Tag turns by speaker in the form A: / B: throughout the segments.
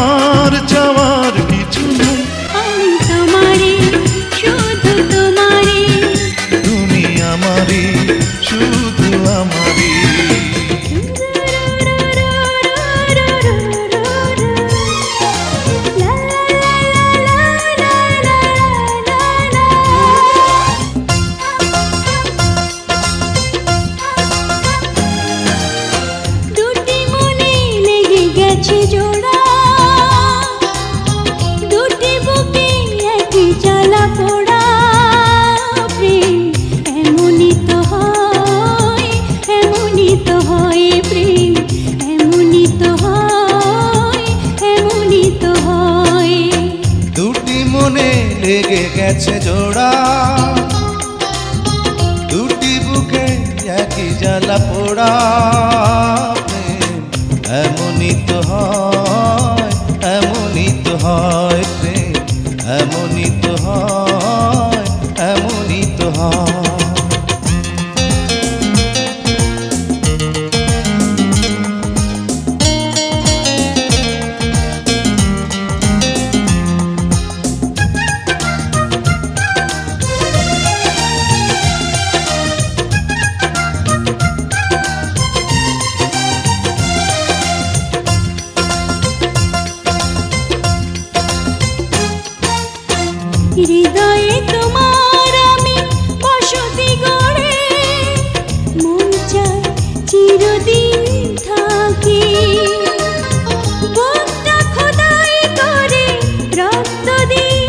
A: আমার চাওয়ার কিছু নেই।
B: আমি তোমারে, শুধু তোমারে,
A: তুমি আমারই, শুধু আমারই।
B: দুটি মনে লেগে গেছে জোড়া, দুটি বুকে একই জ্বালা পোড়া। প্রেম এমনই তো হয়, এমনই তো হয়, প্রেম এমনই তো হয়, এমনই তো হয়।
A: দুটি মনে লেগে গেছে জোড়া, দুটি বুকে একই জ্বালা পোড়া। প্রেম এমনই তো হয়, এমনই তো হয়, প্রেম এমনই তো হয়, এমনই তো হয়।
B: হৃদয়ে তোমার আমি বসতি গড়ে, মন চায় চিরদিন থাকি। বুকটা খোদাই করে রক্ত দিয়ে,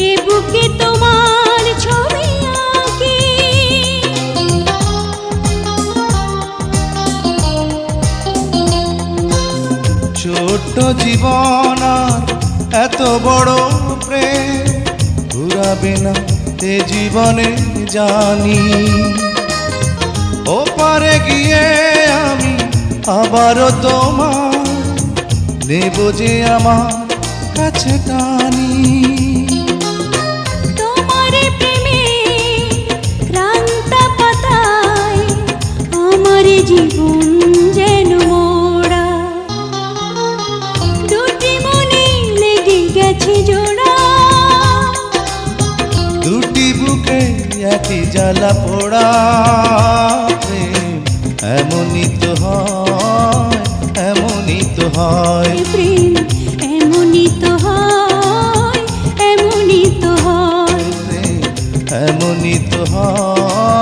B: এ বুকে তোমার ছবি আঁকি।
A: ছোট্ট জীবন আর এত বড় প্রেম ঘুরাবে না এ জীবনে জানি। ওপারে গিয়ে আমি আবারও তোমার নেব যে আমার কাছে টানি।
B: তোমারে প্রেমে ক্রান্ত পাতায় আমার জীবন যেন মোড়া। দুটি মনে লেগে গেছে জোড়া,
A: দুটি বুকে একই জ্বালা পোড়া। প্রেম এমনই তো হয়, এমনই তো হয়,
B: প্রেম এমনই তো হয়, এমনই তো হয়,
A: প্রেম এমনই তো হয়।